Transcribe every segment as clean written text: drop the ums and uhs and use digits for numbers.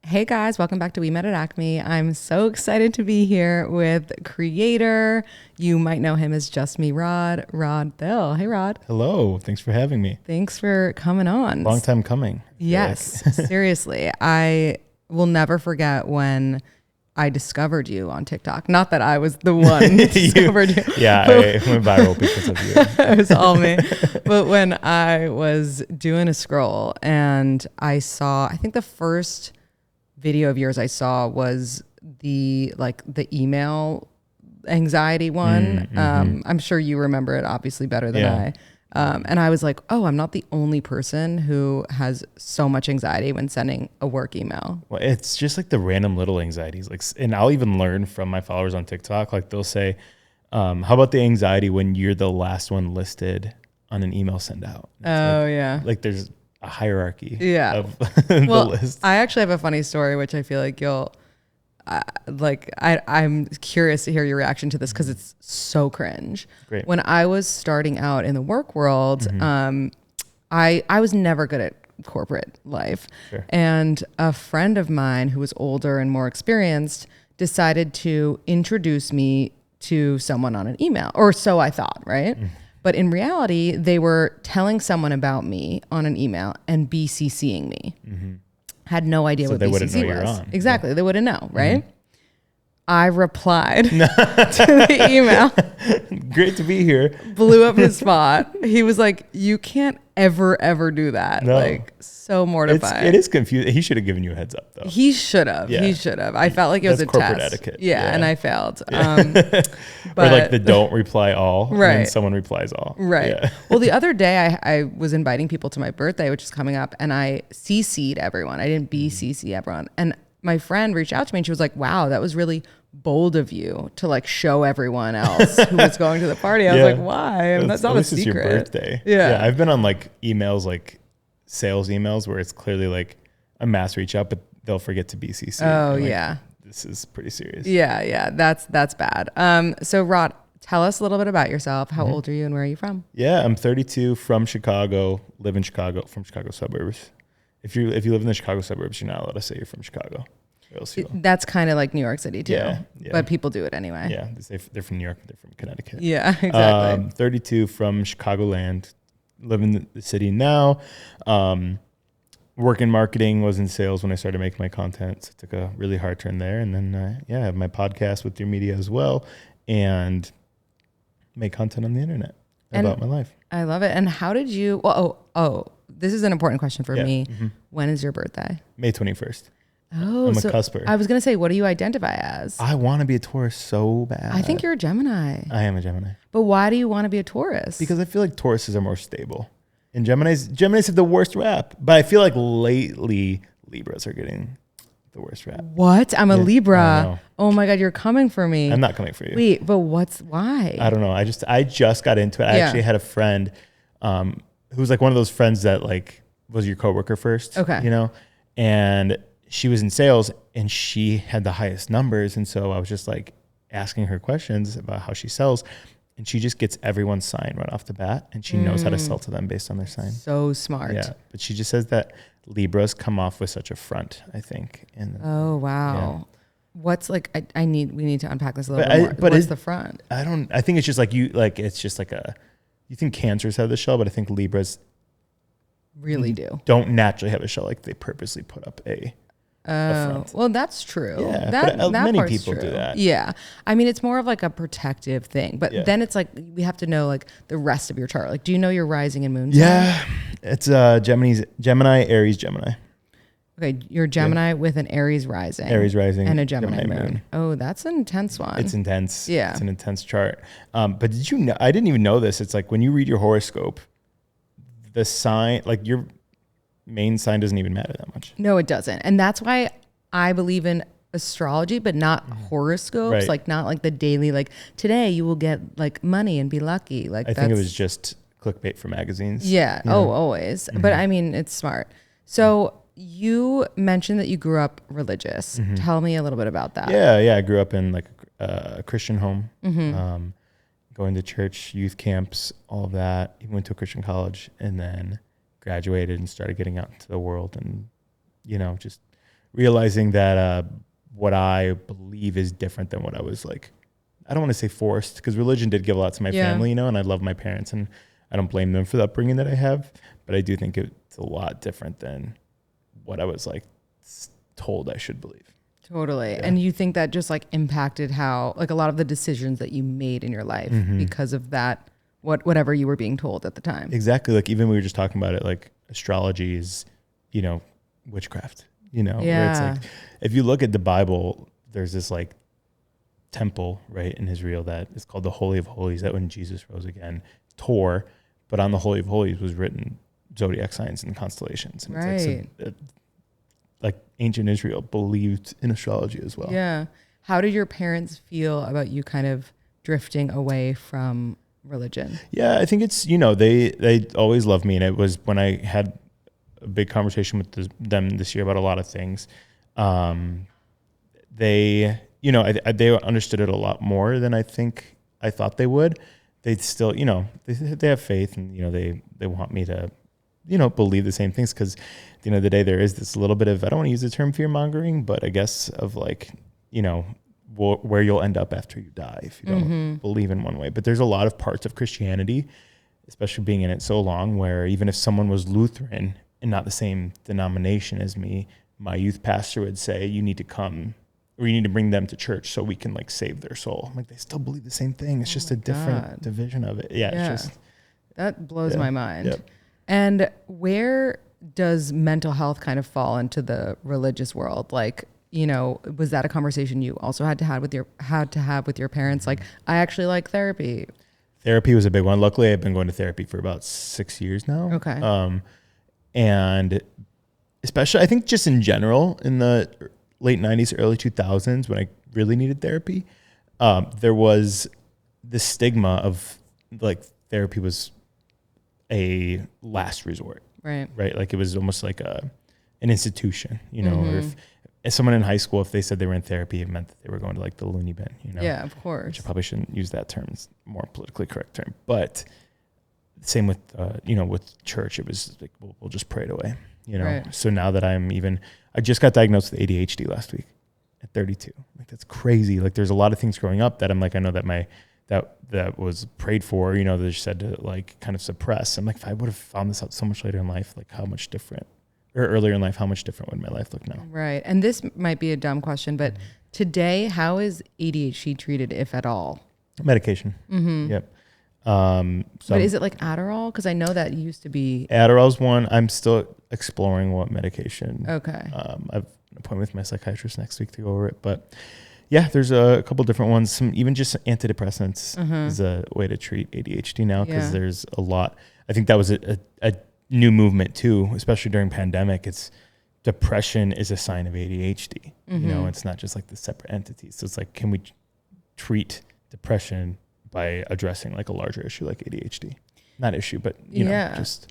Hey guys, welcome back to We Met at Acme. I'm so excited to be here with creator. You might know him as Just Me Rod Thill. Hey Rod. Hello, thanks for having me. Thanks for coming on. Long time coming. Yes, seriously. I will never forget when I discovered you on TikTok. Not that I was the one who discovered you. Yeah, I went viral because of you. It was all me. But when I was doing a scroll and I saw, I think the first video of yours I saw was the email anxiety one. I'm sure you remember it obviously better than I. And I was like, oh, I'm not the only person who has so much anxiety when sending a work email. Well, it's just like the random little anxieties. Like, and I'll even learn from my followers on TikTok. Like they'll say, how about the anxiety when you're the last one listed on an email send out? Like there's a hierarchy of the list. I actually have a funny story, which I feel like you'll I'm curious to hear your reaction to this because it's so cringe. Great. When I was starting out in the work world, I was never good at corporate life. Sure. And a friend of mine who was older and more experienced decided to introduce me to someone on an email, or so I thought, right? But in reality, they were telling someone about me on an email and BCCing me. Had no idea what BCC was. Exactly. They wouldn't know, right? I replied to the email. Great to be here. Blew up his spot. He was like, you can't ever do that. No. Like, so mortifying. It is confusing. He should have given you a heads up though. He should have. Yeah. He should have. I felt like it was a corporate test. etiquette. Yeah, and I failed. But, or like the don't reply all. Right. And then someone replies all. Right. Yeah. Well, the other day I was inviting people to my birthday, which is coming up, and I CC'd everyone. I didn't BCC everyone. And my friend reached out to me and she was like, wow, that was really bold of you to like show everyone else who was going to the party. I was like, why? And that's not a secret. It's your birthday. Yeah. I've been on like emails, like sales emails where it's clearly like a mass reach out, but they'll forget to BCC. Oh, like, yeah. This is pretty serious. Yeah. That's bad. So Rod, tell us a little bit about yourself. How old are you and where are you from? Yeah, I'm 32, from Chicago, live in Chicago, from Chicago suburbs. If you live in the Chicago suburbs, you're not allowed to say you're from Chicago. That's kind of like New York City too. Yeah. But people do it anyway. Yeah, they're from New York, they're from Connecticut. Yeah, exactly. 32, from Chicagoland, live in the city now. Work in marketing, was in sales when I started making my content. So I took a really hard turn there. And then, I have my podcast with your media as well and make content on the internet about my life. I love it. And how did you, this is an important question for me. When is your birthday? May 21st. Oh, I'm a cusper. I was going to say, what do you identify as? I want to be a Taurus so bad. I think you're a Gemini. I am a Gemini. But why do you want to be a Taurus? Because I feel like Tauruses are more stable. And Geminis have the worst rap. But I feel like lately Libras are getting the worst rap. What? I'm a Libra. Oh my God, you're coming for me. I'm not coming for you. Wait, but why? I don't know. I just got into it. I actually had a friend who was like one of those friends that like was your coworker first. Okay. You know? And she was in sales and she had the highest numbers. And so I was just like asking her questions about how she sells. And she just gets everyone's sign right off the bat. And she knows how to sell to them based on their sign. So smart. Yeah. But she just says that Libras come off with such a front, I think. And oh, wow. Yeah. What's like, we need to unpack this a little bit more. But what's the front? I think it's just like it's just like you think Cancers have the shell, but I think Libras really don't naturally have a shell. Like they purposely put up a front. Well, that's true. Yeah, that many part's people true. do that. Yeah. I mean, it's more of like a protective thing, but then it's like, we have to know like the rest of your chart. Like, do you know your rising and moon sign? Yeah. It's Gemini, Aries, Gemini. Okay. You're Gemini with an Aries rising. And a Gemini moon. Oh, that's an intense one. It's intense. Yeah. It's an intense chart. But did you know, I didn't even know this. It's like when you read your horoscope, the sign, like your main sign doesn't even matter that much. No, it doesn't. And that's why I believe in astrology, but not horoscopes, right. Like not like the daily, like today you will get like money and be lucky. Like I think it was just clickbait for magazines. Yeah. Oh, always. But I mean, it's smart. So you mentioned that you grew up religious. Tell me a little bit about that. Yeah. I grew up in like a Christian home, going to church, youth camps, all of that. Even went to a Christian college and then graduated and started getting out into the world and, just realizing that what I believe is different than what I was like, I don't want to say forced, because religion did give a lot to my family, you know, and I love my parents and I don't blame them for the upbringing that I have, but I do think it's a lot different than what I was like told I should believe. Totally. Yeah. And you think that just like impacted how, like a lot of the decisions that you made in your life because of that, whatever you were being told at the time. Exactly. Like even we were just talking about it, like astrology is, you know, witchcraft, you know, where it's like, if you look at the Bible, there's this like temple, right, in Israel that is called the Holy of Holies, that when Jesus rose again, tore, but on the Holy of Holies was written zodiac signs and constellations. And it's like, like ancient Israel believed in astrology as well. Yeah. How did your parents feel about you kind of drifting away from religion? Yeah, I think it's, you know, they always loved me. And it was when I had a big conversation with them this year about a lot of things. They, you know, they understood it a lot more than I think I thought they would. They'd still, you know, they have faith, and, you know, they want me to, you know, believe the same things, because at the end of the day, there is this little bit of, I don't want to use the term fear mongering, but I guess of like, you know, where you'll end up after you die if you don't believe in one way. But there's a lot of parts of Christianity, especially being in it so long, where even if someone was Lutheran and not the same denomination as me, my youth pastor would say, you need to come, or you need to bring them to church so we can like save their soul. I'm like, they still believe the same thing. It's just a different division of it. Yeah. It's just, that blows my mind. Yep. And where does mental health kind of fall into the religious world? Like, you know, was that a conversation you also had to have with your parents? Like, I actually like therapy. Therapy was a big one. Luckily, I've been going to therapy for about 6 years now. Okay. And especially, I think just in general, in the late 90s, early 2000s, when I really needed therapy, there was this stigma of like therapy was a last resort. Right. Like it was almost like an institution, you know, or if someone in high school, if they said they were in therapy, it meant that they were going to like the loony bin, you know? Yeah, of course. Which I probably shouldn't use that term. It's a more politically correct term. But same with, you know, with church, it was like, we'll just pray it away, you know? Right. So now that I just got diagnosed with ADHD last week at 32. Like, that's crazy. Like, there's a lot of things growing up that I'm like, I know that that was prayed for, you know, they said to like kind of suppress. I'm like, if I would have found this out so much later in life, like how much different, or earlier in life, how much different would my life look now? Right. And this might be a dumb question, but today, how is ADHD treated, if at all? Medication. Yep. But is it like Adderall? Because I know that used to be. Adderall's one. I'm still exploring what medication. Okay. I've an appointment with my psychiatrist next week to go over it. But yeah, there's a couple different ones. Some even just antidepressants is a way to treat ADHD now, because there's a lot. I think that was a new movement too, especially during pandemic. It's depression is a sign of ADHD. You know, it's not just like the separate entities. So it's like, can we treat depression by addressing like a larger issue like ADHD? Not issue, but you know, just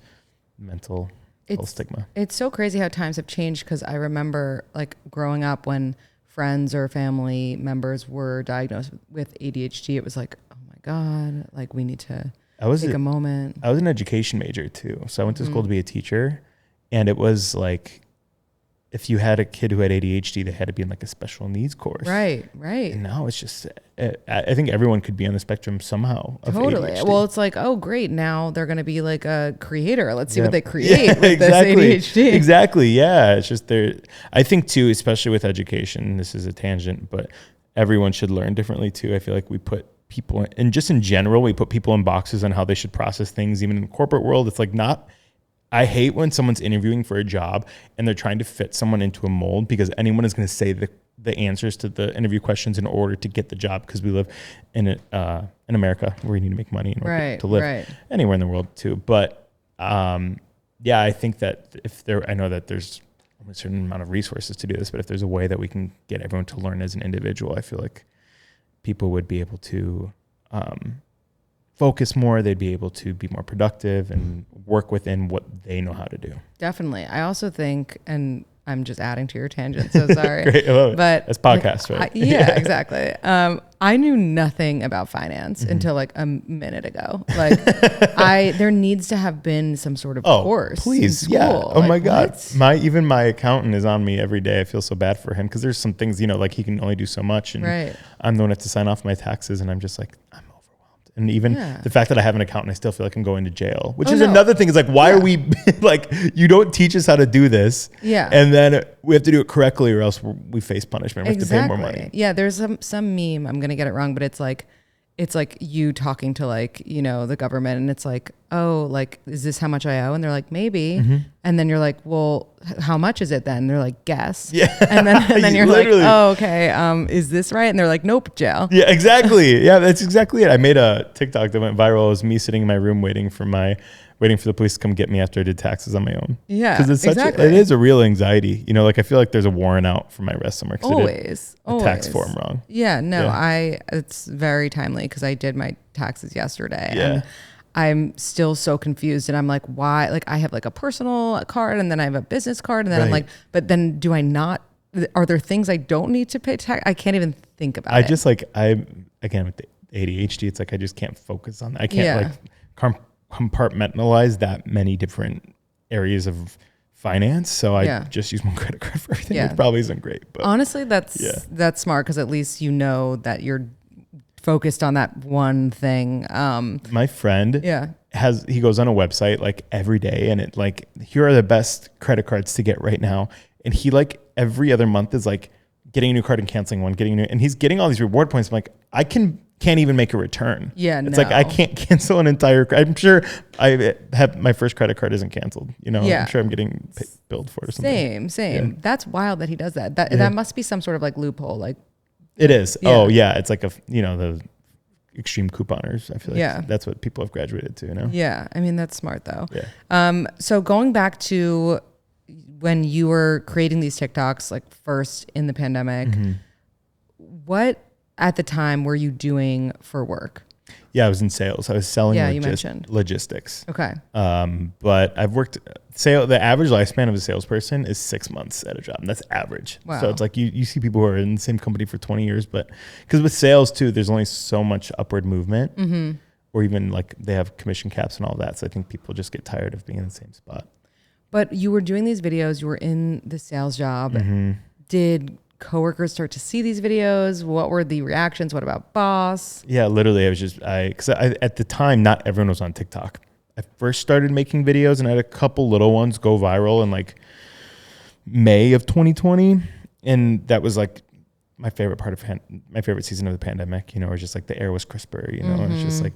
mental health stigma. It's so crazy how times have changed, because I remember like growing up when friends or family members were diagnosed with ADHD, it was like, oh my God, like we need to take a moment. I was an education major too. So I went to school to be a teacher, and it was like, if you had a kid who had ADHD, they had to be in like a special needs course. Right. And now it's just, I think everyone could be on the spectrum somehow of totally. ADHD. Well, it's like, oh, great. Now they're going to be like a creator. Let's see what they create with this ADHD. Exactly. Yeah. It's just I think too, especially with education, this is a tangent, but everyone should learn differently too. I feel like we put people, and just in general, we put people in boxes on how they should process things. Even in the corporate world, it's like I hate when someone's interviewing for a job and they're trying to fit someone into a mold, because anyone is going to say the answers to the interview questions in order to get the job, because we live in America where you need to make money in order to live anywhere in the world too. But yeah, I think that I know that there's a certain amount of resources to do this, but if there's a way that we can get everyone to learn as an individual, I feel like people would be able to focus more. They'd be able to be more productive and work within what they know how to do. Definitely. I also think, and I'm just adding to your tangent, so sorry. Great, I love it. But that's podcast, right? Yeah, exactly. I knew nothing about finance until like a minute ago. Like there needs to have been some sort of course. Please. In Yeah. school. Oh like, my God. what? Even my accountant is on me every day. I feel so bad for him because there's some things, like he can only do so much. And I'm the one that has to sign off my taxes, and I'm just like, I'm overwhelmed. And even the fact that I have an accountant, I still feel like I'm going to jail, which is another thing. Is like, why are we like, you don't teach us how to do this. Yeah. And then we have to do it correctly or else we face punishment. We have to pay more money. Yeah. There's some meme, I'm going to get it wrong, but it's like you talking to like, the government, and it's like, oh, like, is this how much I owe? And they're like, maybe. And then you're like, well, how much is it then? And they're like, guess. Yeah. And then you're like, oh, okay. Is this right? And they're like, nope, jail. Yeah, exactly. Yeah, that's exactly it. I made a TikTok that went viral. It was me sitting in my room waiting for the police to come get me after I did taxes on my own. Yeah, because it is a real anxiety. Like I feel like there's a warrant out for my arrest somewhere. Always. Tax form wrong. Yeah, no, it's very timely because I did my taxes yesterday. Yeah. And I'm still so confused, and I'm like, why? Like I have like a personal card, and then I have a business card, and then I'm like, but then do I not? Are there things I don't need to pay tax? I can't even think about it. Again with the ADHD, it's like I just can't focus on that. I can't compartmentalize that many different areas of finance, so I just use one credit card for everything, which probably isn't great. But honestly, that's smart because at least that you're focused on that one thing. My friend he goes on a website like every day, and it like, here are the best credit cards to get right now, and he like every other month is like getting a new card and canceling one, and he's getting all these reward points. I'm like, I can't even make a return. Yeah, it's like I can't cancel an entire. I'm sure I have my first credit card isn't canceled. I'm sure I'm getting billed for it or something. Same. Yeah. That's wild that he does that. That must be some sort of like loophole. Like it is. Yeah. Oh yeah, it's like the extreme couponers. I feel like that's what people have graduated to. Yeah, I mean that's smart though. Yeah. So going back to when you were creating these TikToks, like first in the pandemic, what at the time were you doing for work? Yeah, I was in sales. I was selling you mentioned logistics. Okay. But I've worked the average lifespan of a salesperson is 6 months at a job. That's average. Wow. So it's like you see people who are in the same company for 20 years, but because with sales too, there's only so much upward movement, or even like they have commission caps and all that. So I think people just get tired of being in the same spot. But you were doing these videos, you were in the sales job. Did coworkers start to see these videos? What were the reactions? What about boss? Yeah, literally I was just, because at the time, not everyone was on TikTok. I first started making videos and I had a couple little ones go viral in like May of 2020. And that was like my favorite part of my favorite season of the pandemic, where just like the air was crisper, and it's just like,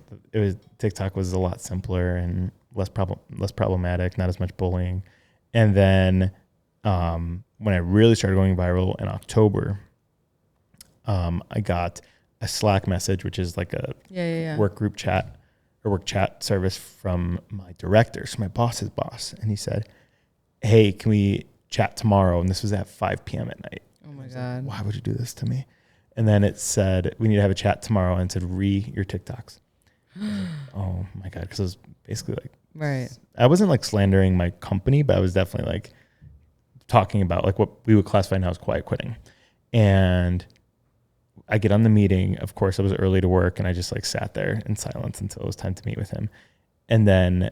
TikTok was a lot simpler and less problematic, not as much bullying. And then, when I really started going viral in October, I got a Slack message, which is like a work group chat or work chat service from my director, so my boss's boss. And he said, hey, can we chat tomorrow? And this was at 5 p.m. at night. Oh my God. Like, why would you do this to me? And then it said, we need to have a chat tomorrow, and it said, your TikToks. Like, oh my God. Because I was basically like, right. I wasn't like slandering my company, but I was definitely like talking about like what we would classify now as quiet quitting. And I get on the meeting. Of course, I was early to work, and I just like sat there in silence until it was time to meet with him. And then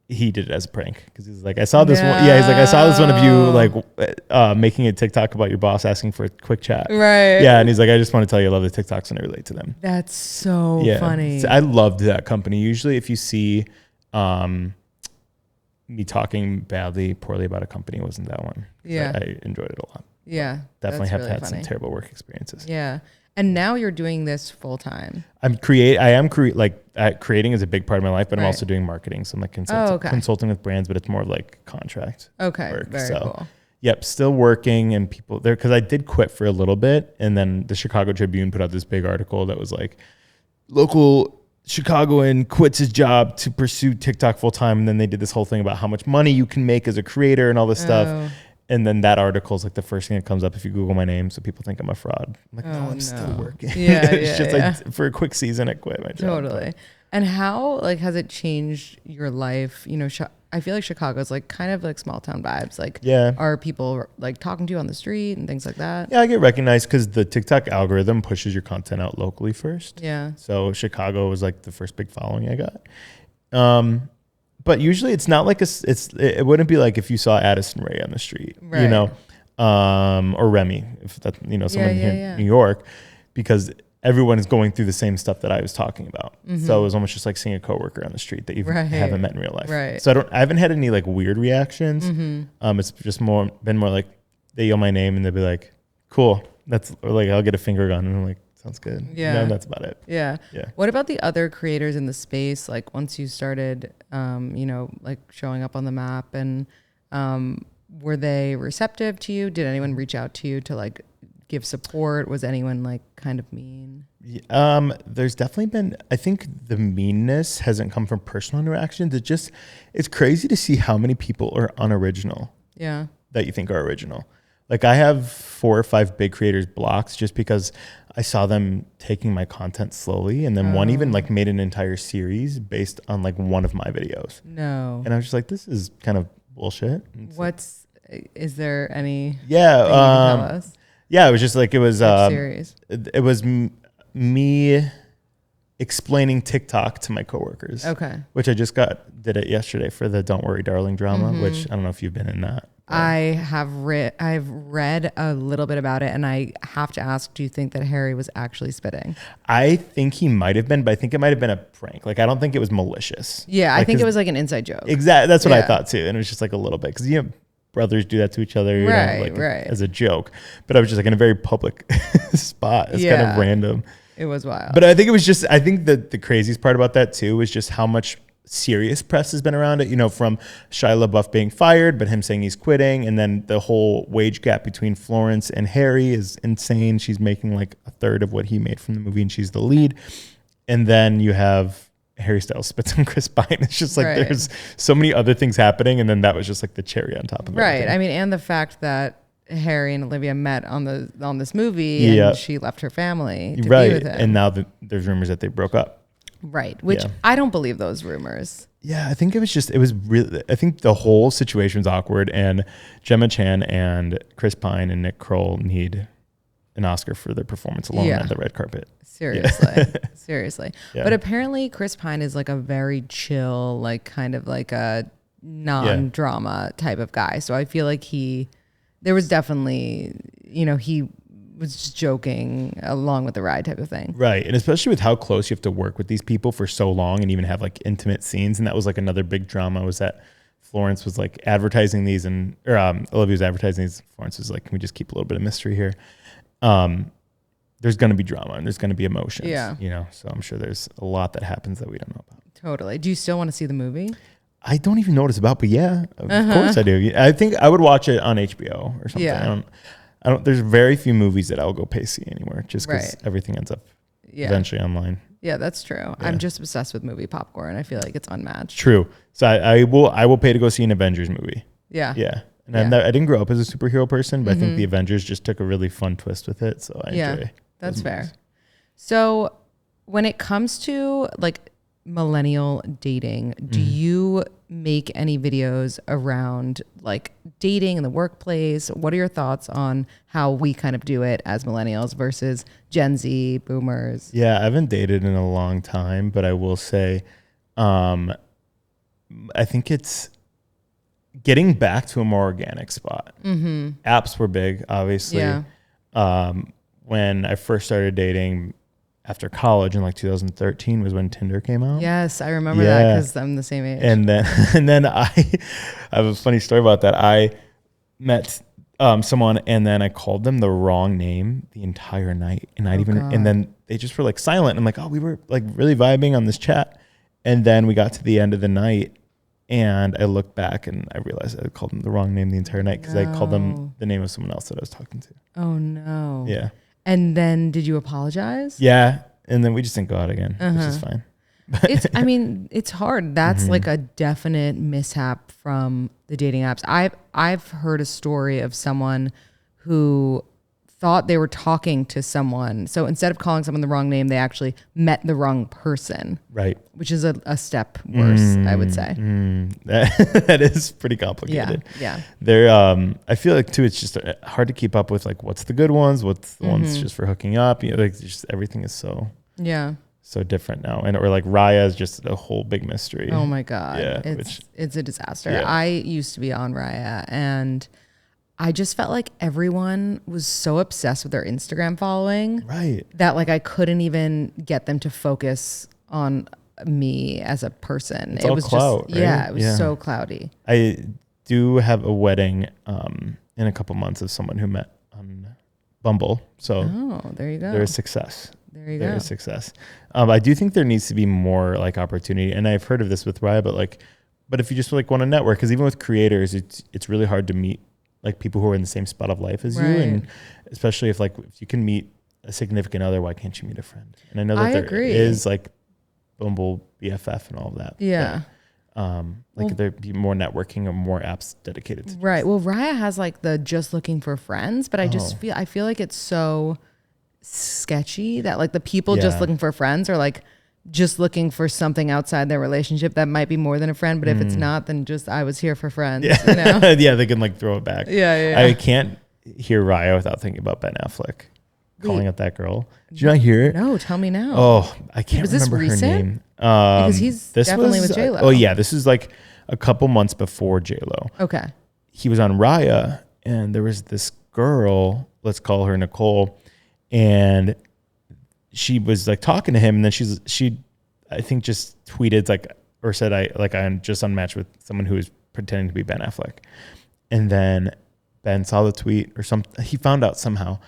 he did it as a prank because he's like, I saw this one. Yeah, he's like, I saw this one of you like making a TikTok about your boss asking for a quick chat. Right. Yeah, and he's like, I just want to tell you I love the TikToks and I relate to them. That's so funny. So I loved that company. Usually, if you see me talking poorly about a company, it wasn't that one. Yeah, I enjoyed it a lot. Yeah, definitely have had some terrible work experiences. Yeah. And now you're doing this full time. Creating is a big part of my life, but I'm also doing marketing. So I'm like consulting with brands, but it's more of like contract work. Very cool. Yep, still working, and people there, because I did quit for a little bit, and then the Chicago Tribune put out this big article that was like, local Chicagoan quits his job to pursue TikTok full time, and then they did this whole thing about how much money you can make as a creator and all this stuff. And then that article is like the first thing that comes up if you Google my name, so people think I'm a fraud. I'm like, no, I'm still working. Yeah, it's just like for a quick season, I quit my job. Totally. And how has it changed your life? I feel like Chicago's like kind of like small town vibes. Like, Yeah. are people like talking to you on the street and things like that? Yeah, I get recognized because the TikTok algorithm pushes your content out locally first. Yeah. So Chicago was like the first big following I got. But usually it's not like it wouldn't be like if you saw Addison Rae on the street, Right. you know, or Remy, if that, you know, someone here in New York, because everyone is going through the same stuff that I was talking about. So it was almost just like seeing a coworker on the street that you haven't met in real life. Right. So I haven't had any like weird reactions. It's just been more like they yell my name and they'll be like, cool. Or like, I'll get a finger gun and I'm like, sounds good. Yeah. No, that's about it. Yeah. Yeah. What about the other creators in the space? Like once you started, you know, like showing up on the map and, were they receptive to you? Did anyone reach out to you to like give support? Was anyone like kind of mean? There's definitely been, I think the meanness hasn't come from personal interactions. It's crazy to see how many people are unoriginal. Yeah. That you think are original. Like I have 4 or 5 big creators blocks just because I saw them taking my content slowly. And then one even like made an entire series based on like one of my videos. No. And I was just like, this is kind of bullshit. Is there any? Yeah. Thing you can tell us? Yeah. It was just like, it was, series? It was me explaining TikTok to my coworkers. Okay. Which I just did it yesterday for the Don't Worry Darling drama, which I don't know if you've been in that. I've read a little bit about it, and I have to ask, do you think that Harry was actually spitting? I think he might have been, but I think it might have been a prank. Like, I don't think it was malicious. Yeah, I think it was like an inside joke. Exactly. That's what I thought too. And it was just like a little bit because, you know, brothers do that to each other, you know, like as a joke. But I was just like in a very public spot. It's kind of random. It was wild. But I think I think that the craziest part about that too was just how much serious press has been around it, you know, from Shia LaBeouf being fired, but him saying he's quitting. And then the whole wage gap between Florence and Harry is insane. She's making like a third of what he made from the movie and she's the lead. And then you have Harry Styles spits on Chris Pine. It's just like there's so many other things happening. And then that was just like the cherry on top of it. Right. I mean, and the fact that Harry and Olivia met on this movie and she left her family to be with him. And now there's rumors that they broke up. Right. Which I don't believe those rumors. Yeah, I think I think the whole situation was awkward, and Gemma Chan and Chris Pine and Nick Kroll need an Oscar for their performance alone on the red carpet. Seriously. Seriously. Yeah. But apparently Chris Pine is like a very chill, like kind of like a non-drama type of guy. So I feel like there was definitely, you know, he was just joking along with the ride type of thing. Right. And especially with how close you have to work with these people for so long and even have like intimate scenes. And that was like another big drama was that Florence was like advertising these or Olivia was advertising these. Florence was like, can we just keep a little bit of mystery here? There's going to be drama and there's going to be emotions, you know? So I'm sure there's a lot that happens that we don't know about. Totally. Do you still want to see the movie? I don't even know what it's about, but yeah, of course I do. I think I would watch it on HBO or something. Yeah. I don't. There's very few movies that I'll go pay see anywhere, just because everything ends up eventually online. Yeah, that's true. Yeah. I'm just obsessed with movie popcorn. I feel like it's unmatched. True. So I will pay to go see an Avengers movie. Yeah. Yeah. And I didn't grow up as a superhero person, but I think the Avengers just took a really fun twist with it. So I enjoy. That's fair. So when it comes to like millennial dating, do you make any videos around like dating in the workplace? What are your thoughts on how we kind of do it as millennials versus Gen Z, boomers? Yeah, I haven't dated in a long time, but I will say, I think it's getting back to a more organic spot. Apps were big, obviously. Yeah. When I first started dating after college in like 2013 was when Tinder came out. Yes, I remember that because I'm the same age. And then I have a funny story about that. I met someone and then I called them the wrong name the entire night. And and then they just were like silent. I'm like, oh, we were like really vibing on this chat. And then we got to the end of the night and I looked back and I realized I called them the wrong name the entire night because I called them the name of someone else that I was talking to. Oh no. Yeah. And then did you apologize? Yeah. And then we just didn't go out again, which is fine. It's hard. That's like a definite mishap from the dating apps. I've heard a story of someone who thought they were talking to someone. So instead of calling someone the wrong name, they actually met the wrong person. Right. Which is a step worse, I would say. That is pretty complicated. Yeah. There, I feel like too, it's just hard to keep up with like what's the good ones, what's the ones just for hooking up. You know, like just everything is so different now, and or like Raya is just a whole big mystery. Oh my god, yeah, it's a disaster. Yeah. I used to be on Raya, and I just felt like everyone was so obsessed with their Instagram following, right? That like I couldn't even get them to focus on me as a person. It was clout, just right? It was so cloudy. I do have a wedding in a couple months of someone who met on Bumble, so there you go. There is success. There you go. There is success. I do think there needs to be more like opportunity, and I've heard of this with Raya, but if you just like want to network, because even with creators, it's really hard to meet like people who are in the same spot of life as you, and especially if you can meet a significant other, why can't you meet a friend? And I know that there is like Bumble BFF and all of that. Yeah. But, there'd be more networking or more apps dedicated to right. Well, Raya has like the just looking for friends, but I feel like it's so sketchy that like the people just looking for friends are like just looking for something outside their relationship that might be more than a friend, but if it's not, then just I was here for friends. Yeah. You know? Yeah, they can like throw it back. Yeah. I can't hear Raya without thinking about Ben Affleck calling out that girl. Did you not hear it? No, tell me now. Oh, I can't remember her name. Because he's definitely with J-Lo. Oh yeah, this is like a couple months before J-Lo. Okay. He was on Raya, and there was this girl, let's call her Nicole, and she was like talking to him, and then she I think just tweeted or said I'm just unmatched with someone who is pretending to be Ben Affleck. And then Ben saw the tweet or he found out somehow,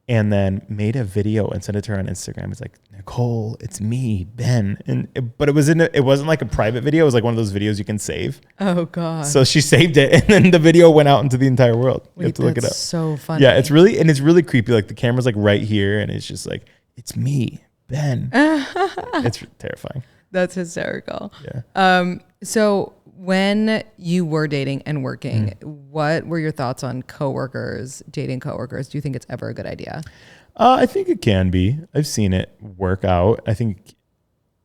and then made a video and sent it to her on Instagram. It's like, Nicole, it's me, Ben. But it wasn't like a private video. It was like one of those videos you can save. Oh God. So she saved it, and then the video went out into the entire world. You have to look it up. So funny. Yeah, it's really creepy. Like the camera's like right here, and it's just like, it's me, Ben. It's terrifying. That's hysterical. Yeah. So when you were dating and working, what were your thoughts on dating coworkers? Do you think it's ever a good idea? I think it can be. I've seen it work out. I think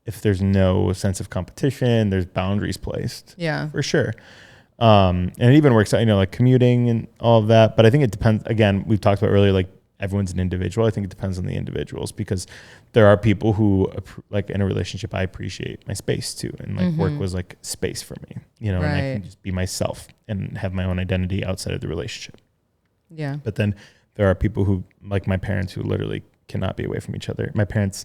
if there's no sense of competition, there's boundaries placed. Yeah. For sure. And it even works out, like commuting and all of that. But I think it depends. Again, we've talked about earlier, like everyone's an individual. I think it depends on the individuals, because there are people who like in a relationship, I appreciate my space too. And like work was like space for me, and I can just be myself and have my own identity outside of the relationship. Yeah. But then there are people who, like my parents, who literally cannot be away from each other. My parents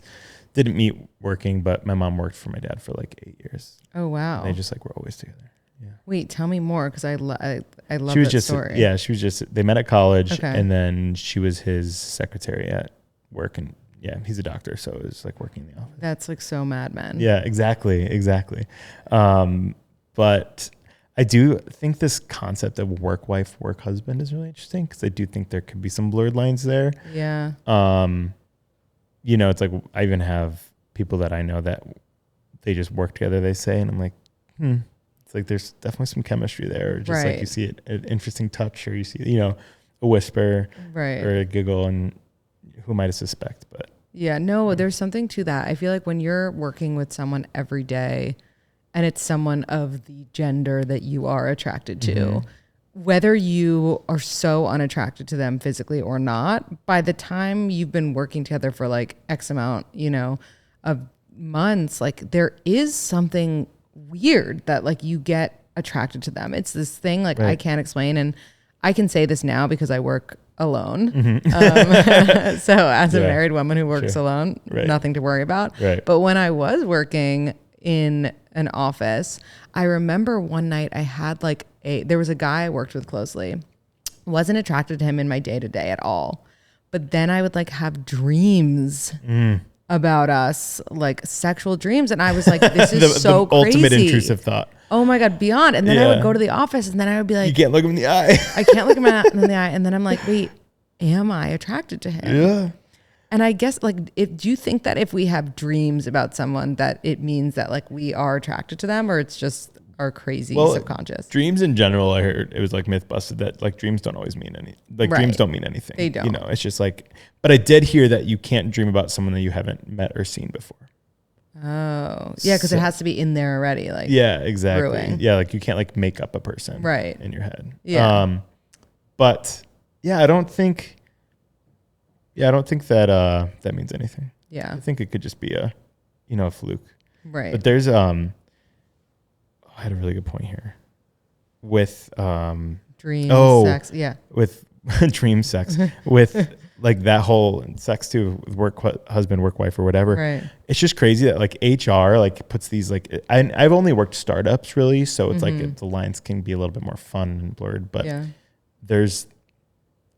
didn't meet working, but my mom worked for my dad for like 8 years. Oh, wow. And they just like were always together. Yeah. Wait, tell me more, because I love that story. Yeah, she was just, they met at college, and then she was his secretary at work, and yeah, he's a doctor, so it was like working in the office. That's like so Mad Men. Yeah, exactly. But I do think this concept of work wife, work husband is really interesting, because I do think there could be some blurred lines there. Yeah. It's like I even have people that I know that they just work together, they say, and I'm like, It's like there's definitely some chemistry there. Or just like you see an interesting touch, or you see, a whisper or a giggle, and who might suspect, but yeah, no, there's something to that. I feel like when you're working with someone every day and it's someone of the gender that you are attracted to, whether you are so unattracted to them physically or not, by the time you've been working together for like X amount, of months, like there is something weird that like you get attracted to them. It's this thing like I can't explain, and I can say this now because I work alone. So as a married woman who works alone, nothing to worry about. But when I was working in an office, I remember one night I had there was a guy I worked with closely. Wasn't attracted to him in my day-to-day at all. But then I would have dreams about us, like sexual dreams. And I was like, this is so crazy. Ultimate intrusive thought. Oh my God, beyond. And then I would go to the office, and then I would be like, you can't look him in the eye. I can't look him in the eye. And then I'm like, wait, am I attracted to him? Yeah. And I guess do you think that if we have dreams about someone that it means that we are attracted to them, or it's just our crazy Well, subconscious. Dreams in general, I heard it was like myth busted that like dreams don't always mean any, like Right. dreams don't mean anything. They don't. You know, it's just like, but I did hear that you can't dream about someone that you haven't met or seen before. Oh, yeah, because it has to be in there already. Like, Yeah, exactly. brewing. Yeah, like you can't like make up a person Right. in your head. Yeah. But yeah, I don't think that that means anything. Yeah. I think it could just be a, you know, a fluke. Right. But there's I had a really good point here with Dream, sex. Yeah. with dream sex with like that whole sex too, with husband, work wife or whatever. Right. It's just crazy that like HR like puts these like, I've only worked startups really. So it's like the lines can be a little bit more fun and blurred, but Yeah. there's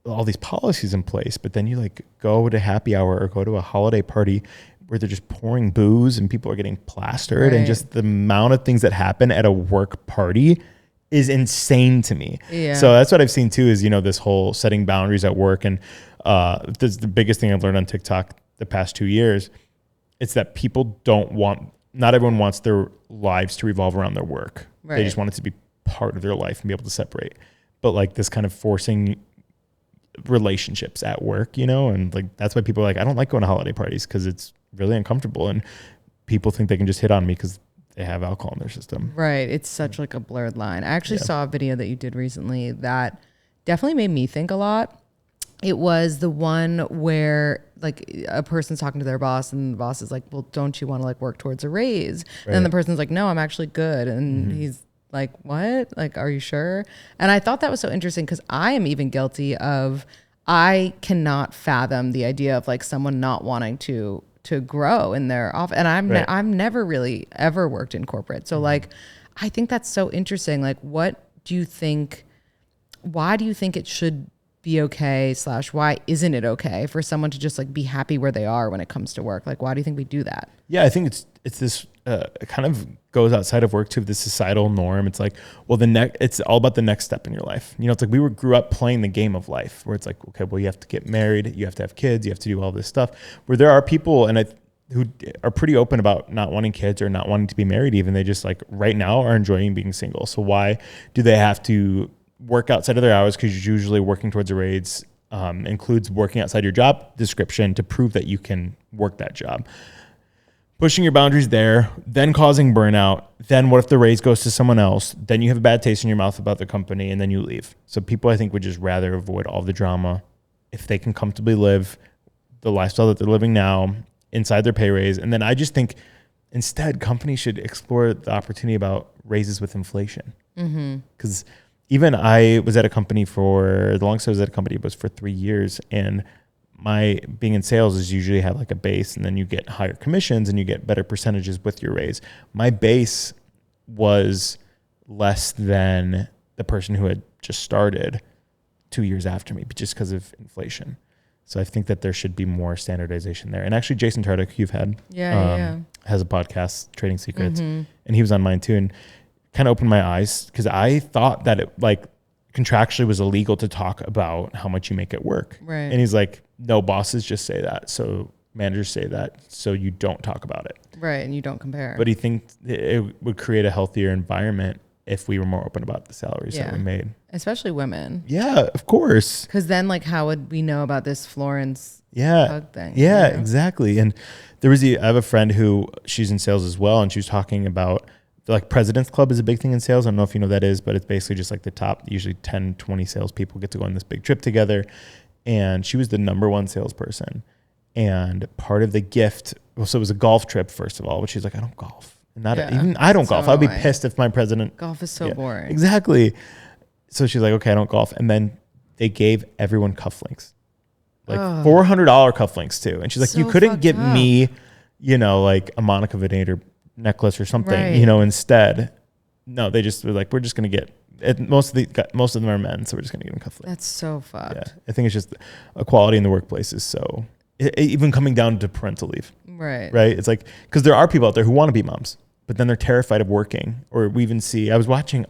all these policies in place, but then you like go to happy hour or go to a holiday party where they're just pouring booze and people are getting plastered, Right. and just the amount of things that happen at a work party is insane to me. Yeah. So that's what I've seen too, is, you know, this whole setting boundaries at work. And this is the biggest thing I've learned on TikTok the past 2 years. It's that people not everyone wants their lives to revolve around their work. Right. They just want it to be part of their life and be able to separate. But like this kind of forcing relationships at work, you know, and like that's why people are like, I don't like going to holiday parties because it's really uncomfortable, and people think they can just hit on me because they have alcohol in their system. Right. It's such like a blurred line. I actually saw a video that you did recently that definitely made me think a lot. It was the one where like a person's talking to their boss and the boss is like, well, don't you want to like work towards a raise? And then the person's like, no, I'm actually good. And he's like, what? Like, are you sure? And I thought that was so interesting because I am even guilty of, I cannot fathom the idea of like someone not wanting to grow in their office. And I've never really ever worked in corporate. So like, I think that's so interesting. Like, why do you think it should be okay / why isn't it okay for someone to just like be happy where they are when it comes to work? Like, why do you think we do that? Yeah, I think it's this it kind of goes outside of work to the societal norm. It's like, well, it's all about the next step in your life. You know, it's like we grew up playing the game of life where it's like, okay, well, you have to get married, you have to have kids, you have to do all this stuff. Where there are people who are pretty open about not wanting kids or not wanting to be married. Even they just like right now are enjoying being single. So why do they have to work outside of their hours? Because usually working towards a raise includes working outside your job description to prove that you can work that job. Pushing your boundaries there, then causing burnout. Then what if the raise goes to someone else? Then you have a bad taste in your mouth about the company and then you leave. So people, I think, would just rather avoid all the drama if they can comfortably live the lifestyle that they're living now inside their pay raise. And then I just think instead companies should explore the opportunity about raises with inflation. Because even I was at a company the longest I was at a company was for 3 years, and my being in sales is usually have like a base and then you get higher commissions and you get better percentages with your raise. My base was less than the person who had just started 2 years after me, but just because of inflation. So I think that there should be more standardization there. And actually Jason Tardik, you've had, has a podcast, Trading Secrets, and he was on mine too, and kind of opened my eyes because I thought that it like contractually was illegal to talk about how much you make at work. Right. And he's like, no, bosses just say that. So managers say that. So you don't talk about it. Right. And you don't compare. But he thinks it would create a healthier environment if we were more open about the salaries that we made. Especially women. Yeah, of course. Because then like, how would we know about this Florence Hug thing? Yeah, you know? exactly. And I have a friend who she's in sales as well. And she was talking about like President's Club is a big thing in sales. I don't know if you know what that is, but it's basically just like the top, usually 10, 20 salespeople get to go on this big trip together. And she was the number one salesperson. And part of the gift, so it was a golf trip, first of all, which she's like, I don't golf. Even I don't golf. I'd be pissed if my president. Golf is so boring. Exactly. So she's like, okay, I don't golf. And then they gave everyone cufflinks, like $400 cufflinks too. And she's like, you couldn't get me, you know, like a Monica Vinader necklace or something, you know, instead. No, they just were like, we're just going to get most of them are men, so we're just going to give them cufflinks. That's so fucked. Yeah. I think it's just equality in the workplace is so, even coming down to parental leave. Right. It's like, because there are people out there who want to be moms, but then they're terrified of working. Or we even see, I was watching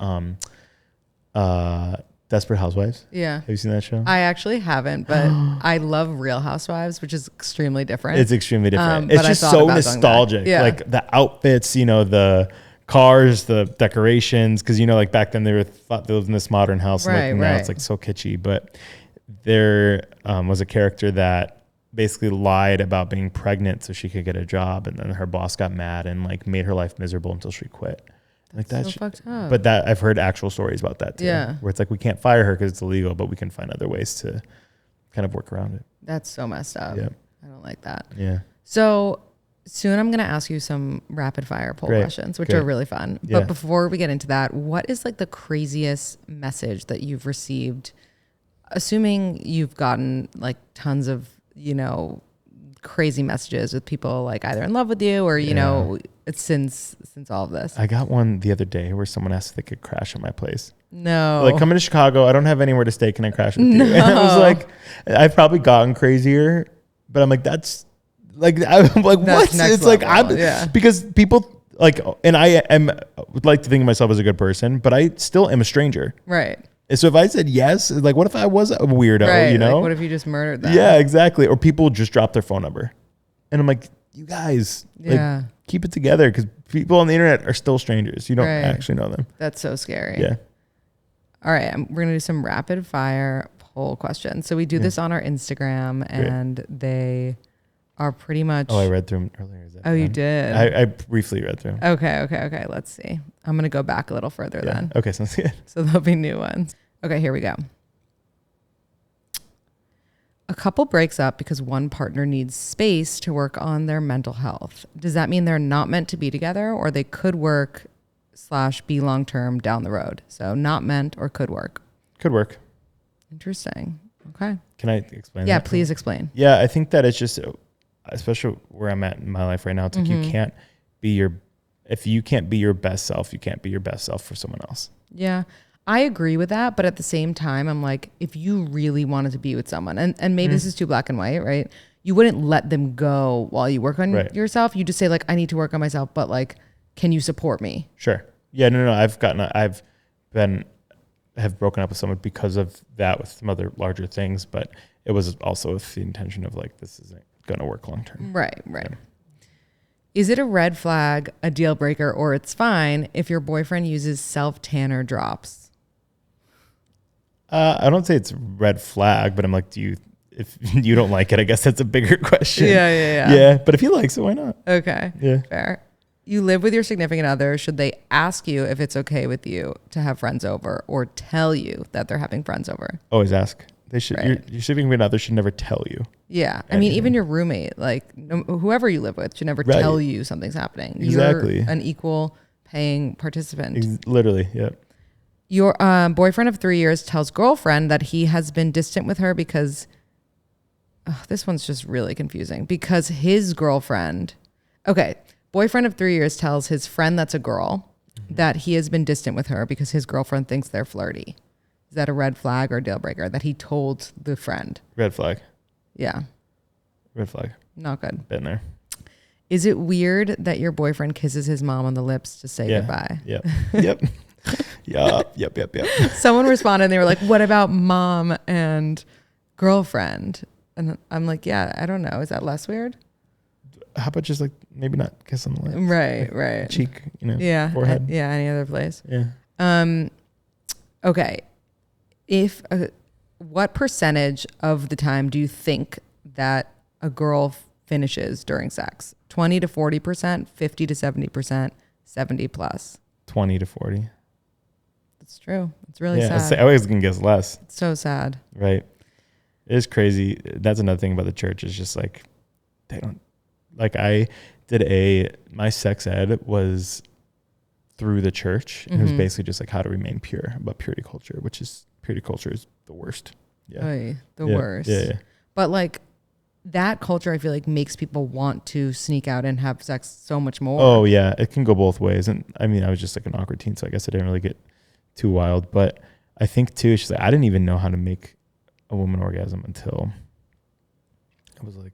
Desperate Housewives. Yeah. Have you seen that show? I actually haven't, but I love Real Housewives, which is extremely different. It's extremely different. It's just so nostalgic. Yeah. Like the outfits, you know, the cars, the decorations, because like back then they lived in this modern house, and now it's like so kitschy. But there was a character that basically lied about being pregnant so she could get a job, and then her boss got mad and like made her life miserable until she quit. Like that's so fucked up. But that I've heard actual stories about that too. Yeah. Where it's like we can't fire her because it's illegal, but we can find other ways to kind of work around it. That's so messed up. Yeah. I don't like that. Yeah. So soon I'm going to ask you some rapid fire poll questions, which are really fun. Yeah. But before we get into that, what is like the craziest message that you've received? Assuming you've gotten like tons of, crazy messages with people like either in love with you or, it's since all of this. I got one the other day where someone asked if they could crash at my place. No. Like, coming to Chicago, I don't have anywhere to stay. Can I crash with you? And I was like, I've probably gotten crazier, but I'm like, that's like, I'm like, what? It's level. Like, because people like, and would like to think of myself as a good person, but I still am a stranger. Right. And so if I said yes, like, what if I was a weirdo, right. Like, what if you just murdered them? Yeah, exactly. Or people just drop their phone number. And I'm like, you guys, like, keep it together, because people on the internet are still strangers. You don't actually know them. That's so scary. Yeah. All right. We're going to do some rapid fire poll questions. So we do this on our Instagram, and they are pretty much. Oh, I read through them earlier. Is that you did? I briefly read through them. Okay. Let's see. I'm going to go back a little further then. Okay, sounds good. So there'll be new ones. Okay, here we go. A couple breaks up because one partner needs space to work on their mental health. Does that mean they're not meant to be together, or they could work / be long-term down the road? So not meant or could work. Could work. Interesting. Okay. Can I explain that? Yeah, please explain. Yeah, I think that it's just, especially where I'm at in my life right now, it's like if you can't be your best self, you can't be your best self for someone else. Yeah. I agree with that, but at the same time, I'm like, if you really wanted to be with someone, and maybe this is too black and white, right? You wouldn't let them go while you work on yourself. You just say like, I need to work on myself, but like, can you support me? Sure. Yeah, no. I've broken up with someone because of that, with some other larger things, but it was also with the intention of like, this isn't going to work long term. Right. Yeah. Is it a red flag, a deal breaker, or it's fine if your boyfriend uses self-tanner drops? I don't say it's a red flag, but I'm like, if you don't like it, I guess that's a bigger question. Yeah. Yeah, but if he likes it, why not? Okay. Yeah. Fair. You live with your significant other. Should they ask you if it's okay with you to have friends over, or tell you that they're having friends over? Always ask. They should. Your significant other should never tell you. Yeah. I mean, even your roommate, like whoever you live with, should never tell you something's happening. Exactly. You're an equal paying participant. Literally. Yeah. Your boyfriend of 3 years tells girlfriend that he has been distant with her because this one's just really confusing, because his girlfriend. Okay. Boyfriend of 3 years tells his friend that's a girl that he has been distant with her because his girlfriend thinks they're flirty. Is that a red flag or deal breaker that he told the friend? Red flag. Yeah. Red flag. Not good. Been there. Is it weird that your boyfriend kisses his mom on the lips to say goodbye? Yep. Yep. Someone responded and they were like, what about mom and girlfriend? And I'm like, yeah, I don't know. Is that less weird? How about just like maybe not kiss on the lips? Right. Cheek, forehead. Yeah, any other place. Yeah. Okay. If what percentage of the time do you think that a girl finishes during sex? 20 to 40%, 50 to 70%, 70 plus? 20 to 40. That's true. It's really sad. I always can guess less. It's so sad. Right. It is crazy. That's another thing about the church, is just like, they don't, like, I did my sex ed was through the church. And it was basically just like how to remain pure, about purity culture, which is, purity culture is the worst. Yeah. Oy, the worst. Yeah. But like that culture, I feel like makes people want to sneak out and have sex so much more. Oh yeah. It can go both ways. And I mean, I was just like an awkward teen, so I guess I didn't really get too wild, but I think too, she's like, I didn't even know how to make a woman orgasm until I was like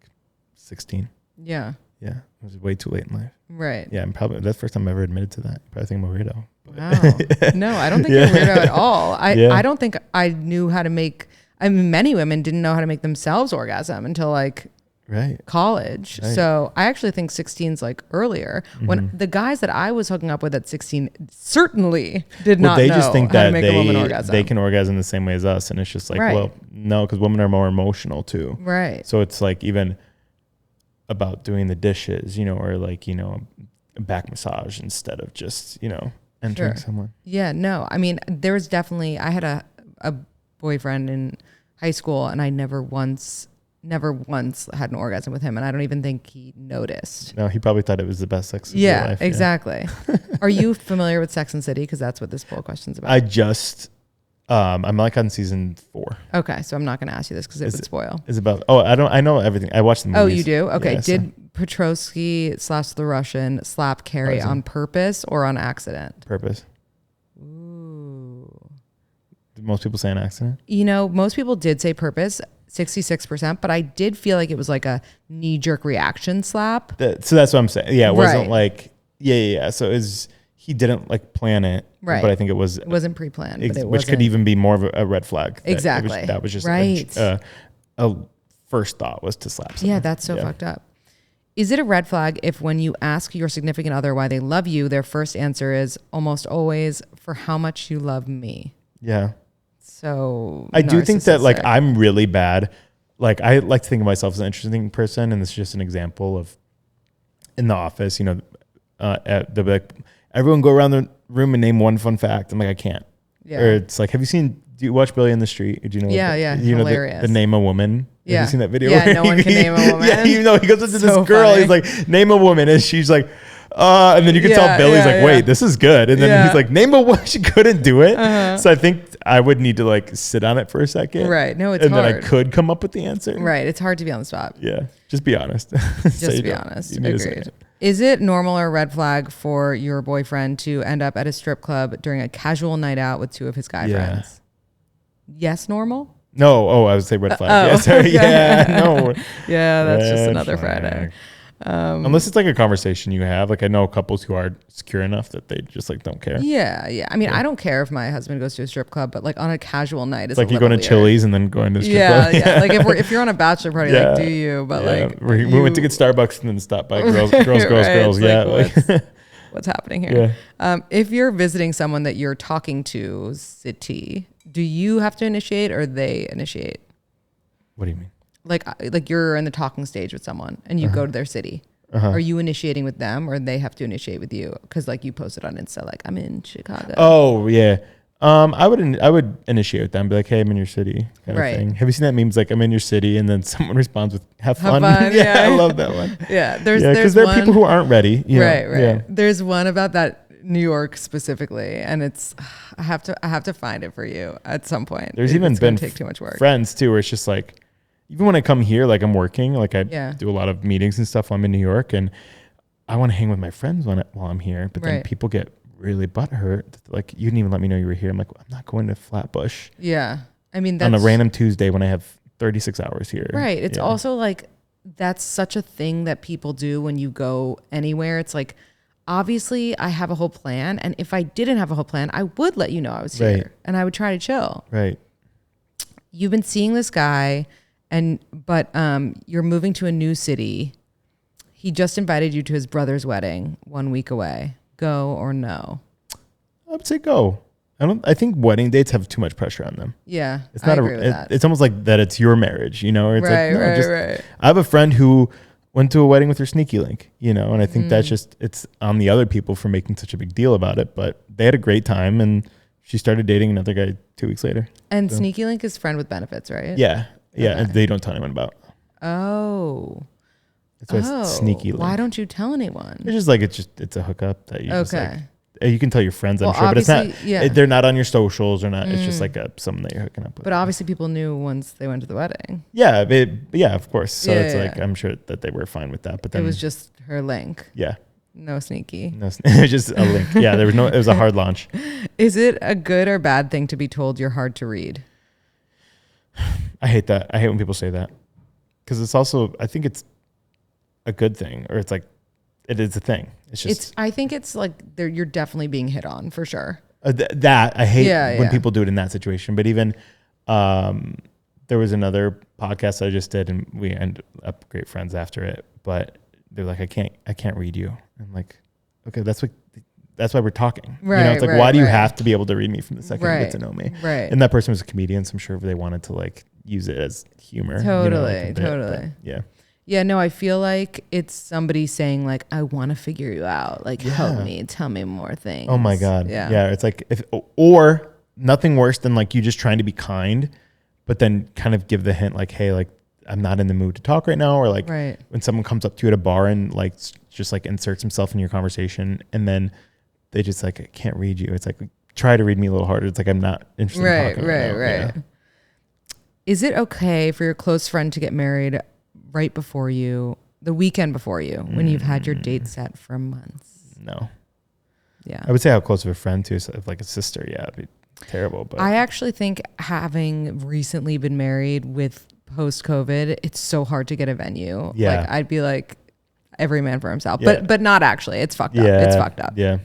16. Yeah. Yeah. It was way too late in life. Right. Yeah. I'm probably, that's the first time I ever admitted to that. Probably think I'm a weirdo. Wow. No, I don't think you're a weirdo at all. I don't think I knew how to make, I mean, many women didn't know how to make themselves orgasm until like Right. college. Right. So I actually think 16's like earlier. When the guys that I was hooking up with at 16 certainly did not they know just think how to that make a woman orgasm. they can orgasm the same way as us. And it's just like, Right. well, no, because women are more emotional too. Right. So it's like even about doing the dishes, you know, or like, you know, a back massage instead of just, you know, entering someone. Yeah, no. I mean, there was definitely, I had a boyfriend in high school and I never once had an orgasm with him. And I don't even think he noticed. No, he probably thought it was the best sex of his life. Exactly. Are you familiar with Sex and City? Because that's what this poll question's about. I just, I'm like on season 4. Okay, so I'm not going to ask you this because it would spoil. It's about, I know everything. I watched the movies. Oh, you do? Okay. Yeah, Did Petrovsky / the Russian slap Carrie on purpose or on accident? Purpose. Ooh. Did most people say an accident? You know, most people did say purpose, 66%, but I did feel like it was like a knee-jerk reaction slap. So that's what I'm saying. Yeah, it wasn't like, yeah. So he didn't like plan it. Right. But I think it wasn't pre-planned. But which could even be more of a red flag. Exactly. That was just right. a first thought was to slap someone. Yeah, that's so fucked up. Is it a red flag if when you ask your significant other why they love you, their first answer is almost always for how much you love me? Yeah. So I do think that like I'm really bad. Like I like to think of myself as an interesting person, and this is just an example of in the office, you know, they'll be like, everyone go around the room and name one fun fact. I'm like, I can't. Yeah. Or it's like, do you watch Billy in the Street? Do you know? Yeah. You hilarious. know the name a woman. Yeah. Have you seen that video? Yeah, no one can name a woman. Yeah, even though he goes up to this girl, funny. he's like, name a woman, and she's like, and then you can tell Billy's like, wait, this is good, and then he's like, name a woman. She couldn't do it, so I think I would need to like sit on it for a second, right? No, it's and hard. then I could come up with the answer, right? It's hard to be on the spot. Yeah, just be honest. Just be honest. Agreed. Is it normal or a red flag for your boyfriend to end up at a strip club during a casual night out with 2 of his guy friends? Yes, normal. No, I would say red flag. Yeah, sorry. Okay. Yeah, no. Yeah, that's Red just another flag. Friday. Unless it's like a conversation you have. Like I know couples who are secure enough that they just like don't care. Yeah. I mean, I don't care if my husband goes to a strip club, but like on a casual night, it's like you going to Chili's and then going to a strip club. Yeah. Like if you're on a bachelor party, like do you? But like we went to get Starbucks and then stopped by girls. Yeah. Like, what's happening here? Yeah. If you're visiting someone that you're talking to, city, do you have to initiate or they initiate? What do you mean? Like you're in the talking stage with someone and you go to their city. Are you initiating with them or they have to initiate with you? Because like you posted on Insta, like I'm in Chicago. Oh yeah. I would initiate with them, be like, hey, I'm in your city, kind of thing. Have you seen that memes like I'm in your city and then someone responds with have fun? Yeah, I love that one. Yeah, there's because there are people who aren't ready. Right. Yeah. There's one about that New York specifically, and it's I have to find it for you at some point. There's even been take too much work. Friends too, where it's just like, even when I come here, like I'm working, like I do a lot of meetings and stuff while I'm in New York, and I want to hang with my friends while I'm here, but then people get really butthurt. Like you didn't even let me know you were here. I'm like, I'm not going to Flatbush. Yeah, I mean that's on a random Tuesday when I have 36 hours here. Right. It's also like that's such a thing that people do when you go anywhere. It's like, obviously I have a whole plan. And if I didn't have a whole plan, I would let you know I was here and I would try to chill. Right. You've been seeing this guy but you're moving to a new city. He just invited you to his brother's wedding 1 week away. Go or no? I would say go. I think wedding dates have too much pressure on them. Yeah. It's not it's almost like that it's your marriage, you know, or it's right. I have a friend who went to a wedding with her sneaky link, you know, and I think that's just, it's on the other people for making such a big deal about it, but they had a great time and she started dating another guy 2 weeks later. And sneaky link is friend with benefits, right? Yeah. Yeah. Okay. And they don't tell anyone about. Oh. That's why it's sneaky link. Why don't you tell anyone? It's just like, it's a hookup that you just like, you can tell your friends, I'm sure, but it's not, they're not on your socials or not. It's just like something that you're hooking up with. But obviously people knew once they went to the wedding. Yeah. Of course. So it's like, I'm sure that they were fine with that, but then it was just her link. Yeah. No sneaky. No, it was just a link. Yeah. It was a hard launch. Is it a good or bad thing to be told you're hard to read? I hate that. I hate when people say that because it's also, I think it's a good thing, or it's like, it is a thing. It's just. I think it's like you're definitely being hit on for sure. That I hate when people do it in that situation. But even There was another podcast I just did, and we ended up great friends after it. But they're like, I can't read you. I'm like, okay, that's why we're talking. Right, you know, it's like, right, why do you right. have to be able to read me from the second you Right, get to know me? right. And that person was a comedian, so I'm sure they wanted to like use it as humor. Totally, like a bit, totally. but yeah. Yeah, no, I feel like it's somebody saying like, I want to figure you out. Like, help me, tell me more things. Oh my God. Yeah. Yeah. It's like or nothing worse than like you just trying to be kind, but then kind of give the hint like, hey, like I'm not in the mood to talk right now. Or like when someone comes up to you at a bar and like just like inserts himself in your conversation and then they just like, I can't read you. It's like, try to read me a little harder. It's like, I'm not interested in talking right now. Right. Yeah. Is it okay for your close friend to get married right before you, the weekend before you, when you've had your date set for months? No. Yeah. I would say how close of a friend to, if like a sister, yeah, it'd be terrible. But I actually think having recently been married with post-COVID, it's so hard to get a venue. Yeah. Like I'd be like every man for himself, Yeah. but not actually. It's fucked up. Yeah. It's fucked up. Yeah.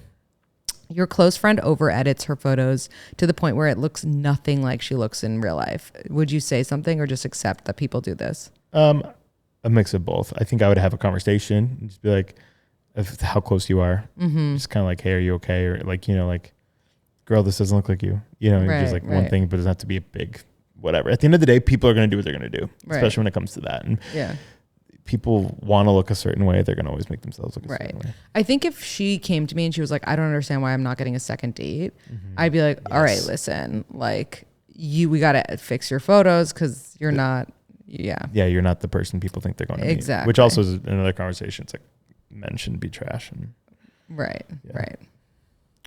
Your close friend over edits her photos to the point where it looks nothing like she looks in real life. Would you say something or just accept that people do this? A mix of both. I think I would have a conversation and just be like, of how close you are. Mm-hmm. Just kind of like, hey, are you okay? Or like, you know, like, girl, this doesn't look like you. You know, just like one thing, but it doesn't have to be a big whatever. At the end of the day, people are going to do what they're going to do, especially when it comes to that. And people want to look a certain way. They're going to always make themselves look a certain way. I think if she came to me and she was like, I don't understand why I'm not getting a second date, I'd be like, all right, listen, like we got to fix your photos because you're not. Yeah, you're not the person people think they're going to exactly. meet, which also is another conversation. It's like men shouldn't be trash. And right.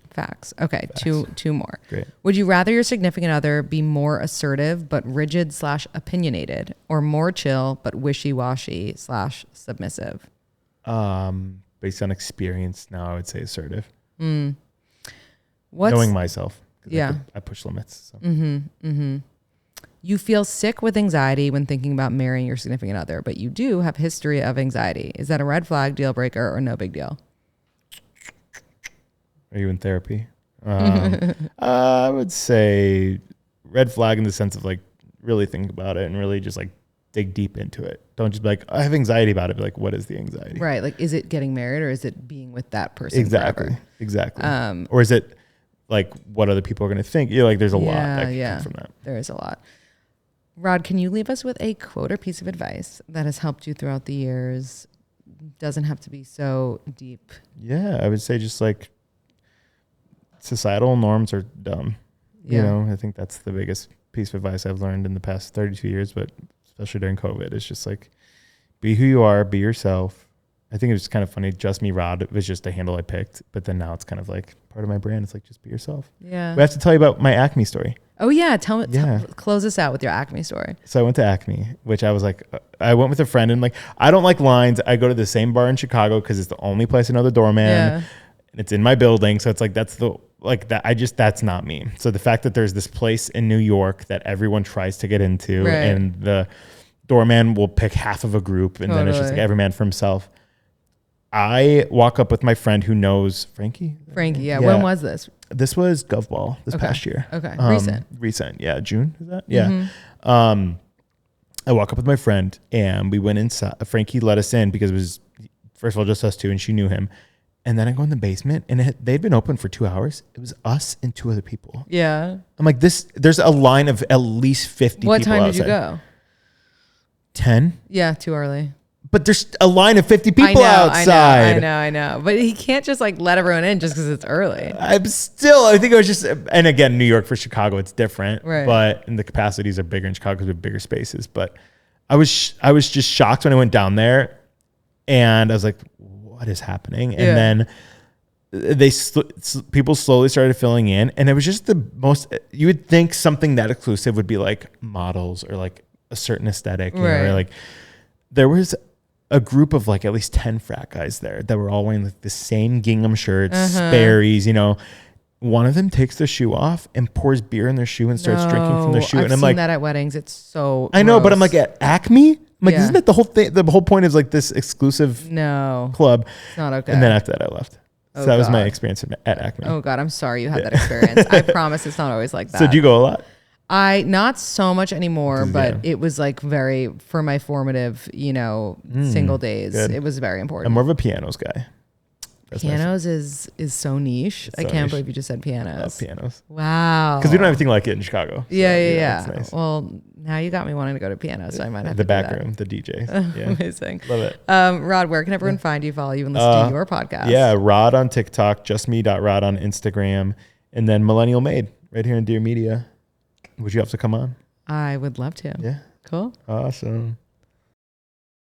Facts. Okay, Facts. Two more. Great. Would you rather your significant other be more assertive but rigid / opinionated, or more chill but wishy-washy / submissive? Based on experience now, I would say assertive. What's, knowing myself. Yeah. I push limits. So. You feel sick with anxiety when thinking about marrying your significant other, but you do have history of anxiety. Is that a red flag, deal breaker, or no big deal? Are you in therapy? I would say red flag in the sense of like really think about it and really just like dig deep into it. Don't just be like, I have anxiety about it. Be like, what is the anxiety? Right. Like, is it getting married or is it being with that person Exactly. forever? Or is it like what other people are going to think? You know, like there's a lot that can come from that. There is a lot. Rod, can you leave us with a quote or piece of advice that has helped you throughout the years? Doesn't have to be so deep. Yeah, I would say just like societal norms are dumb. You know, I think that's the biggest piece of advice I've learned in the past 32 years, but especially during COVID, it's just like, be who you are, be yourself. I think it was kind of funny. Just Me, Rod, it was just a handle I picked, but then now it's kind of like part of my brand. It's like, just be yourself. Yeah. We have to tell you about my Acme story. Oh yeah. Tell me, close us out with your Acme story. So I went to Acme, which I was like, I went with a friend and like, I don't like lines. I go to the same bar in Chicago because it's the only place I know the doorman. Yeah. And it's in my building. So it's like, that's not me. So the fact that there's this place in New York that everyone tries to get into and the doorman will pick half of a group and then it's just like every man for himself. I walk up with my friend who knows Frankie. Yeah. When was this? This was GovBall this past year. Okay. Recent. Yeah. June. Is that? Yeah. I walk up with my friend and we went inside. Frankie let us in because it was, first of all, just us two and she knew him. And then I go in the basement and they'd been open for 2 hours. It was us and 2 other people. Yeah. I'm like, there's a line of at least 50 people outside. What time did you go? 10. Yeah. Too early. But there's a line of 50 people outside. I know. But he can't just like let everyone in just because it's early. I think it was just, and again, New York for Chicago, it's different. Right. But and the capacities are bigger in Chicago because we have bigger spaces. But I was just shocked when I went down there and I was like, what is happening? And then people slowly started filling in. And it was just the most, you would think something that exclusive would be like models or like a certain aesthetic. You know, or like there was a group of like at least 10 frat guys there that were all wearing like the same gingham shirts, Sperry's, you know. One of them takes their shoe off and pours beer in their shoe and starts drinking from their shoe. And I'm like, that at weddings. It's so I know, gross. but I'm like at Acme? I'm like, isn't that the whole thing? The whole point is like this exclusive club. It's not okay. And then after that, I left. So that was my experience at Acme. Oh God, I'm sorry you had that experience. I promise it's not always like that. So do you go a lot? Not so much anymore, but yeah. it was like very, for my formative, single days. Good. It was very important. I'm more of a pianos guy. That's Pianos is so niche. I can't believe you just said pianos. I love pianos. Wow. Because we don't have anything like it in Chicago. So, Yeah. It's nice. Well, now you got me wanting to go to piano, so I might have the to back do that. room, the DJs. Yeah. Amazing. Love it. Rod, where can everyone find you, follow you, and listen to your podcast? Yeah, Rod on TikTok, justme.rod on Instagram, and then Millennial Made right here in Dear Media. Would you have to come on? I would love to. Yeah. Cool. Awesome.